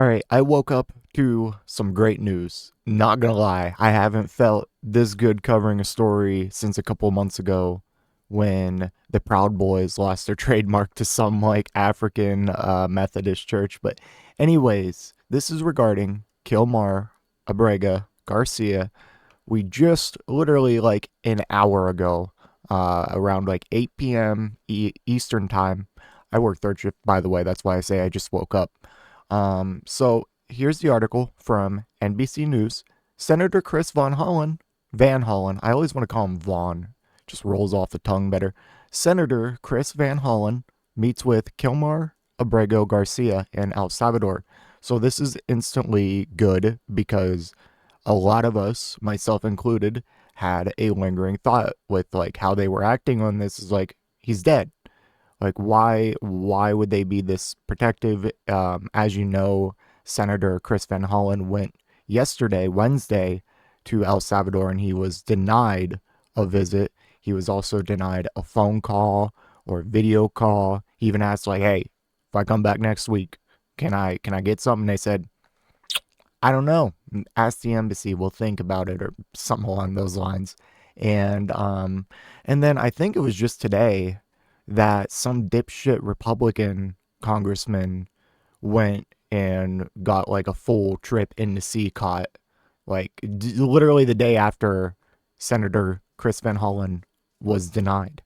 All right, I woke up to some great news. Not gonna lie, I haven't felt this good covering a story since a couple months ago when the Proud Boys lost their trademark to some like African Methodist church. But, anyways, this is regarding Kilmar Abrego Garcia. We just literally like an hour ago, around like 8 p.m. Eastern time. I work third shift, by the way. That's why I say I just woke up. So here's the article from NBC News. Senator Chris Van Hollen, I always want to call him Vaughn, just rolls off the tongue better. Senator Chris Van Hollen meets with Kilmar Abrego Garcia in El Salvador. So this is instantly good because a lot of us, myself included, had a lingering thought with like how they were acting on this is like he's dead. Like why would they be this protective? As you know, Senator Chris Van Hollen went yesterday, Wednesday, to El Salvador, and he was denied a visit. He was also denied a phone call or video call. He even asked like, "Hey, if I come back next week, can I get something?" They said, "I don't know. Ask the embassy. We'll think about it," or something along those lines. And then I think it was just today that some dipshit Republican congressman went and got like a full trip into CECOT, like literally the day after Senator Chris Van Hollen was denied.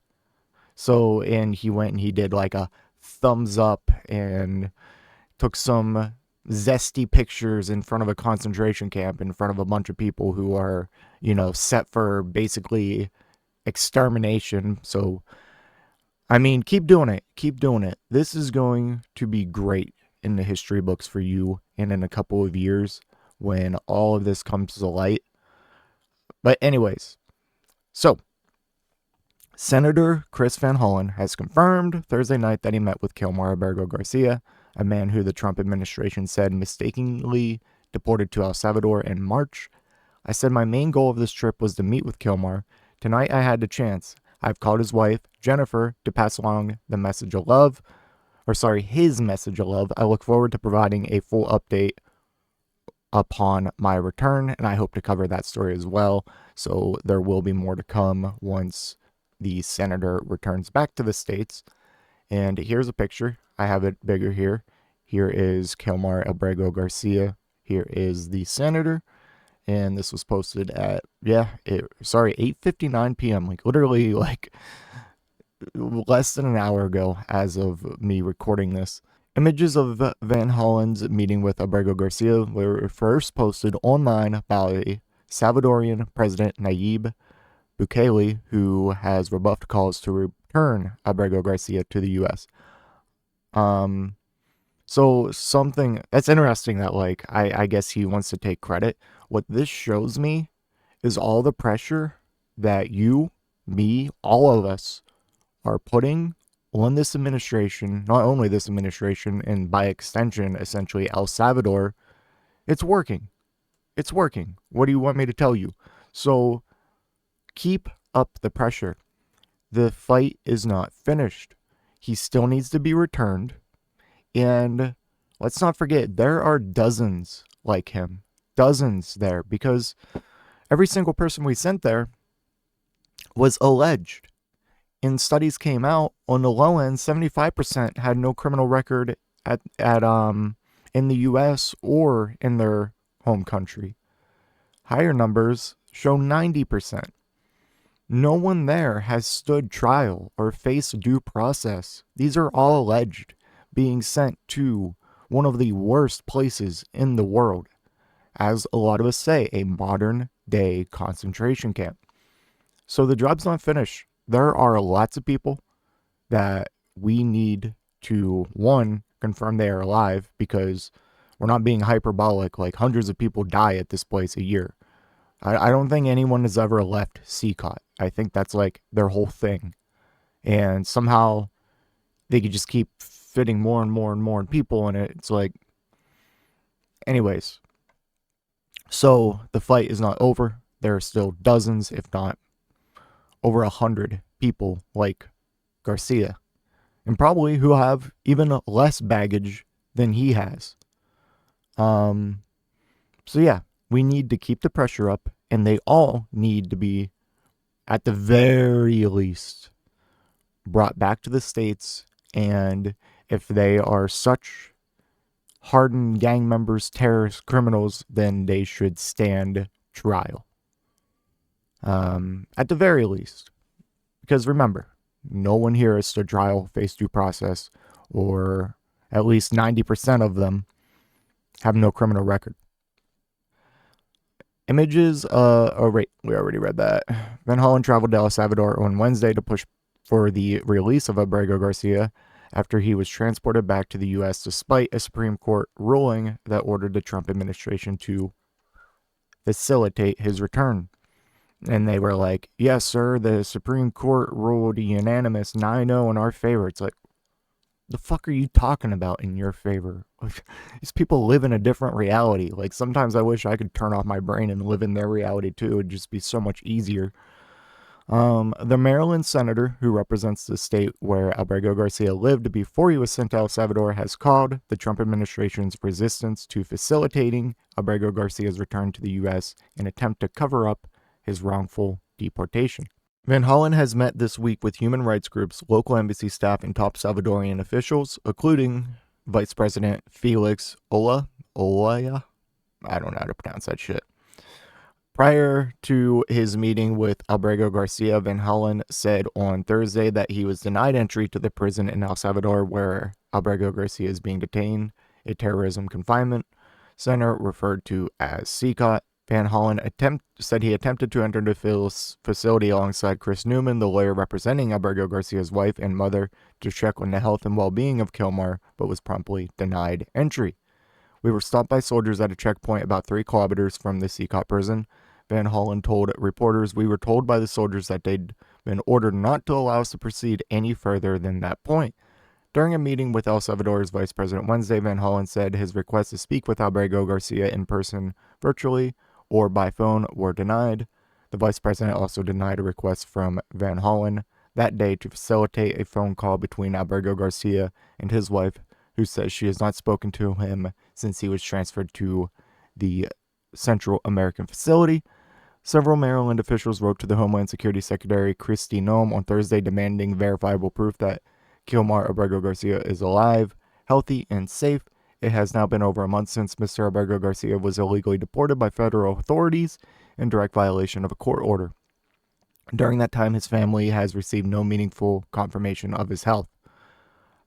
So, and he went and he did like a thumbs up and took some zesty pictures in front of a concentration camp in front of a bunch of people who are, set for basically extermination. So, I mean, keep doing it. Keep doing it. This is going to be great in the history books for you and in a couple of years when all of this comes to light. But anyways, so Senator Chris Van Hollen has confirmed Thursday night that he met with Kilmar Abrego Garcia, a man who the Trump administration said mistakenly deported to El Salvador in March. I said my main goal of this trip was to meet with Kilmar. Tonight I had the chance. I've called his wife, Jennifer, to pass along the message of love, his message of love. I look forward to providing a full update upon my return, and I hope to cover that story as well. So there will be more to come once the senator returns back to the States. And here's a picture. I have it bigger here. Here is Kilmar Abrego Garcia. Here is the senator. And this was posted at 8:59 p.m. Like literally like less than an hour ago as of me recording this. Images of Van Hollen's meeting with Abrego Garcia were first posted online by Salvadorian President Nayib Bukele, who has rebuffed calls to return Abrego Garcia to the U.S. So something that's interesting that like I guess he wants to take credit. What this shows me is all the pressure that you, me, all of us are putting on this administration, not only this administration, and by extension, essentially El Salvador. It's working. It's working. What do you want me to tell you? So keep up the pressure. The fight is not finished. He still needs to be returned. And let's not forget, there are dozens like him. Dozens there, because every single person we sent there was alleged. And studies came out on the low end, 75% had no criminal record at in the US or in their home country. Higher numbers show 90%. No one there has stood trial or faced due process. These are all alleged, being sent to one of the worst places in the world. As a lot of us say, a modern day concentration camp. So the job's not finished. There are lots of people that we need to, one, confirm they are alive, because we're not being hyperbolic. Like hundreds of people die at this place a year. I don't think anyone has ever left CECOT. I think that's like their whole thing. And somehow they could just keep fitting more and more and more people in it. It's like, anyways. So the fight is not over. There are still dozens, if not over 100 people like Garcia, and probably who have even less baggage than he has. So yeah, we need to keep the pressure up, and they all need to be, at the very least, brought back to the States. And if they are such hardened gang members, terrorists, criminals, then they should stand trial. At the very least. Because remember, no one here is stood trial, faced due process, or at least 90% of them have no criminal record. Images, right, we already read that. Van Hollen traveled to El Salvador on Wednesday to push for the release of Abrego Garcia after he was transported back to the U.S. despite a Supreme Court ruling that ordered the Trump administration to facilitate his return. And they were like, yes, sir, the Supreme Court ruled unanimous 9-0 in our favor. It's like, the fuck are you talking about in your favor? These people live in a different reality. Like, sometimes I wish I could turn off my brain and live in their reality too. It would just be so much easier. The Maryland senator who represents the state where Abrego Garcia lived before he was sent to El Salvador has called the Trump administration's resistance to facilitating Abrego Garcia's return to the U.S. an attempt to cover up his wrongful deportation. Van Hollen has met this week with human rights groups, local embassy staff, and top Salvadorian officials, including Vice President Felix Olaya. I don't know how to pronounce that shit. Prior to his meeting with Abrego Garcia, Van Hollen said on Thursday that he was denied entry to the prison in El Salvador where Abrego Garcia is being detained, a terrorism confinement center referred to as CECOT. Van Hollen said he attempted to enter the facility alongside Chris Newman, the lawyer representing Abrego Garcia's wife and mother, to check on the health and well-being of Kilmar, but was promptly denied entry. We were stopped by soldiers at a checkpoint about 3 kilometers from the CECOT prison. Van Hollen told reporters, we were told by the soldiers that they'd been ordered not to allow us to proceed any further than that point. During a meeting with El Salvador's vice president Wednesday, Van Hollen said his request to speak with Abrego Garcia in person, virtually, or by phone were denied. The vice president also denied a request from Van Hollen that day to facilitate a phone call between Abrego Garcia and his wife, who says she has not spoken to him since he was transferred to the Central American facility. Several Maryland officials wrote to the Homeland Security Secretary Kristi Noem on Thursday demanding verifiable proof that Kilmar Abrego Garcia is alive, healthy, and safe. It has now been over a month since Mr. Abrego Garcia was illegally deported by federal authorities in direct violation of a court order. During that time, his family has received no meaningful confirmation of his health.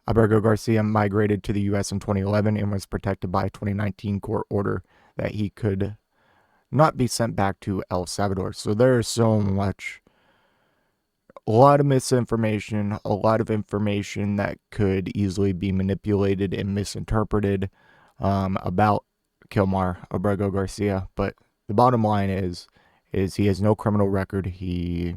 Abrego Garcia migrated to the U.S. in 2011 and was protected by a 2019 court order that he could not be sent back to El Salvador. So there is so much, a lot of misinformation, a lot of information that could easily be manipulated and misinterpreted about Kilmar Abrego Garcia. But the bottom line is he has no criminal record. He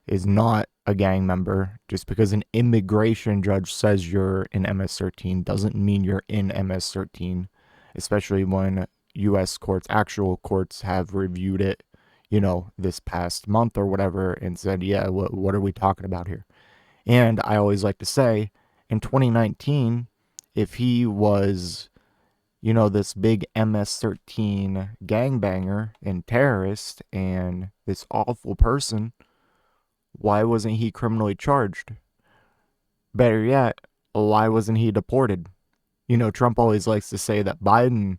is not a gang member. Just because an immigration judge says you're in MS-13 doesn't mean you're in MS-13, especially when U.S. courts, actual courts, have reviewed it, this past month or whatever, and said, yeah, what are we talking about here? And I always like to say, in 2019, if he was, this big MS-13 gangbanger and terrorist and this awful person, why wasn't he criminally charged? Better yet, why wasn't he deported? Trump always likes to say that Biden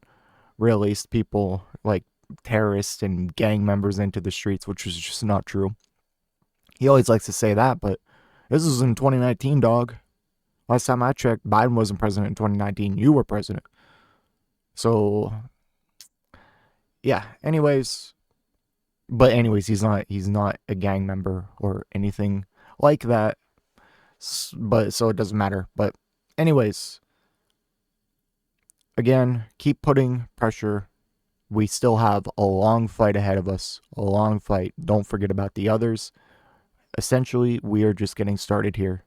released people like terrorists and gang members into the streets, which is just not true. He always likes to say that, but this was in 2019, dog. Last time I checked, Biden wasn't president in 2019. You were president. So, yeah. Anyways, he's not a gang member or anything like that. But so it doesn't matter. But anyways, again, keep putting pressure. We still have a long fight ahead of us. A long fight. Don't forget about the others. Essentially, we are just getting started here.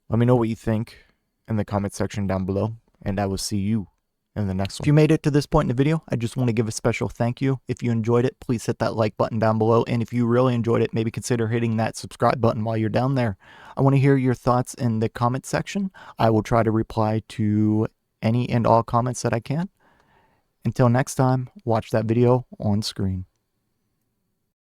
Let me know what you think in the comment section down below, and I will see you in the next one. If you made it to this point in the video, I just want to give a special thank you. If you enjoyed it, please hit that like button down below, and if you really enjoyed it, maybe consider hitting that subscribe button while you're down there. I want to hear your thoughts in the comment section. I will try to reply to any and all comments that I can. Until next time, watch that video on screen.